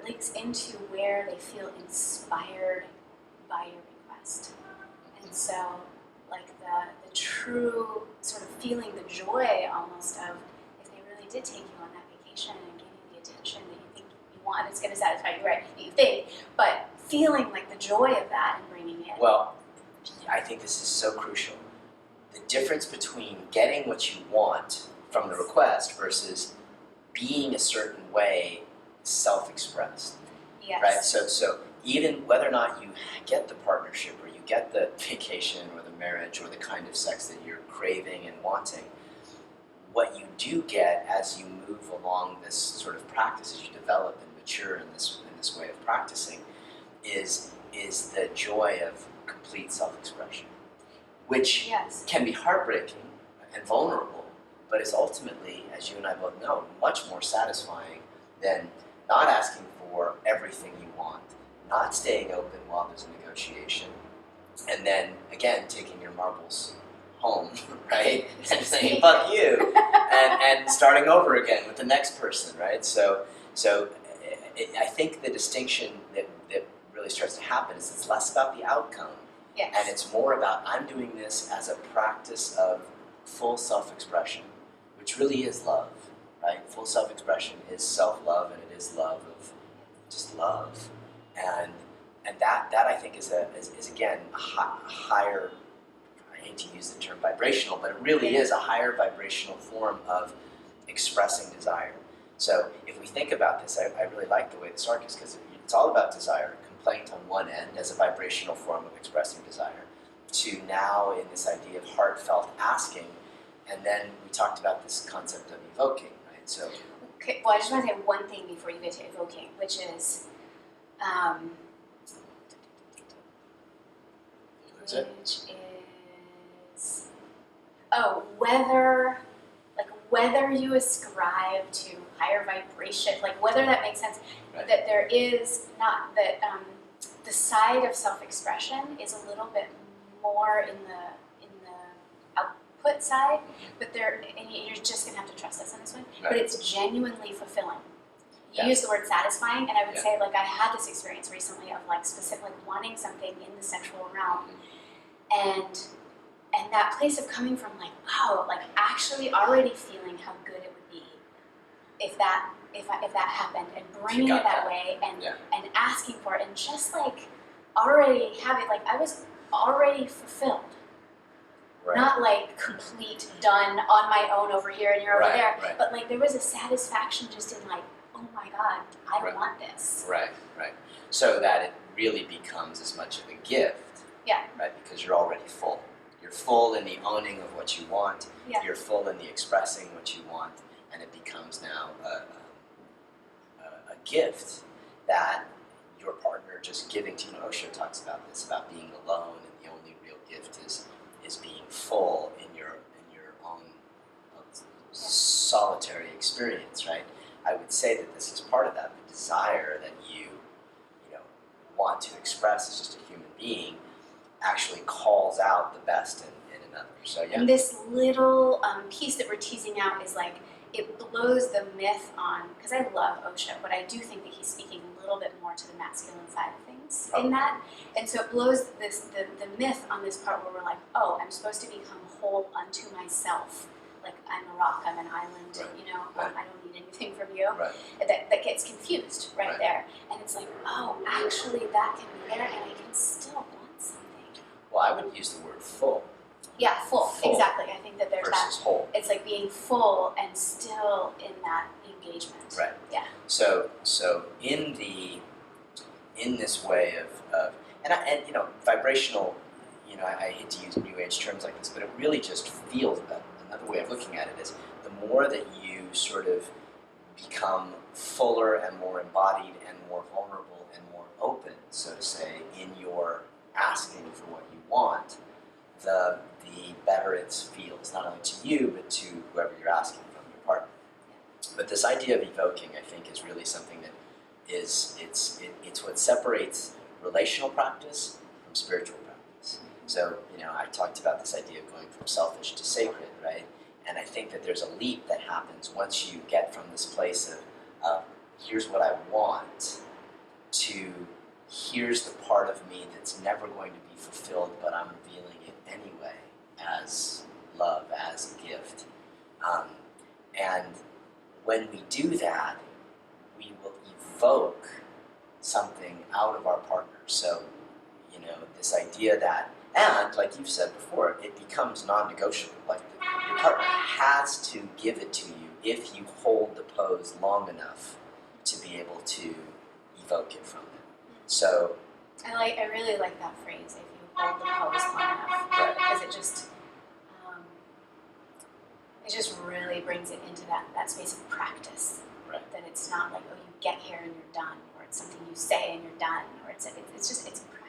links into where they feel inspired by your request. And so, like the true sort of feeling the joy almost of if they really did take you on that vacation and give you the attention that you think you want, it's going to satisfy you, right? You think, but feeling like the joy of that and bringing it. Well, I think this is so crucial. The difference between getting what you want from the request versus being a certain way self-expressed. Yes. Right? So even whether or not you get the partnership or you get the vacation or the marriage or the kind of sex that you're craving and wanting, what you do get as you move along this sort of practice, as you develop and mature in this way of practicing, is the joy of complete self-expression, which Yes. can be heartbreaking and vulnerable, but is ultimately, as you and I both know, much more satisfying than not asking for everything you want, not staying open while there's a negotiation, and then, again, taking your marbles home, right, and saying, fuck you, and starting over again with the next person, right? So I think the distinction that really starts to happen is it's less about the outcome, Yes. and it's more about I'm doing this as a practice of full self-expression, which really is love, right? Full self-expression is self-love, and it is love of just love, and that I think is again a higher. I hate to use the term vibrational, but it really is a higher vibrational form of expressing desire. So if we think about this, I really like the way this arc is because it's all about desire, complaint on one end as a vibrational form of expressing desire, to now in this idea of heartfelt asking, and then we talked about this concept of evoking, right? So, okay, well, I just want to say one thing before you get to evoking, which is, whether you ascribe to higher vibration, like whether that makes sense, right. that there is not, that the side of self-expression is a little bit more in the output side, but and you're just gonna have to trust us on this one, Right. but it's genuinely fulfilling. You Yeah. use the word satisfying, and I would Yeah. say, like, I had this experience recently of like specifically wanting something in the sexual realm, and that place of coming from like, wow, like actually already feeling how good it would be if that happened, and bringing it that way, and and asking for it, and just like already having, like, I was already fulfilled. Right. Not like complete, done, on my own over here and you're over there, right. but like there was a satisfaction just in like, oh my God, I Right. want this. Right. So that it really becomes as much of a gift, Yeah. right? Because you're already full. You're full in the owning of what you want. Yeah. You're full in the expressing what you want, and it becomes now a gift that your partner just giving to you. Osho talks about this, about being alone, and the only real gift is being full in your own solitary experience, right? I would say that this is part of that. The desire that you want to express as just a human being actually calls out the best in another. So yeah. And this little piece that we're teasing out is like, it blows the myth on, because I love Osho, but I do think that he's speaking a little bit more to the masculine side of things in that. And so it blows the myth on this part where we're like, oh, I'm supposed to become whole unto myself. Like, I'm a rock, I'm an island, Right. I don't need anything from you. Right. That gets confused right there. And it's like, oh, actually that can be there, and I can still want something. Well, I would use the word full. Yeah, full. Exactly. I think that there's versus that. Whole. It's like being full and still in that engagement. Right. Yeah. So in this way of vibrational, I hate to use new age terms like this, but it really just feels better. Another way of looking at it is the more that you sort of become fuller and more embodied and more vulnerable and more open, so to say, in your asking for what you want, the better it feels, not only to you, but to whoever you're asking from, your partner. But this idea of evoking, I think, is really something that it's what separates relational practice from spiritual practice. So, I talked about this idea of going from selfish to sacred, right? And I think that there's a leap that happens once you get from this place of here's what I want, to here's the part of me that's never going to be fulfilled, but I'm feeling it anyway as love, as a gift. And when we do that, we will evoke something out of our partner. So, this idea that, and like you've said before, it becomes non-negotiable. Like your partner has to give it to you if you hold the pose long enough to be able to evoke it from them. So I really like that phrase, if you hold the pose long enough, because it just really brings it into that space of practice. Right. That it's not like, oh, you get here and you're done, or it's something you say and you're done, or it's practice.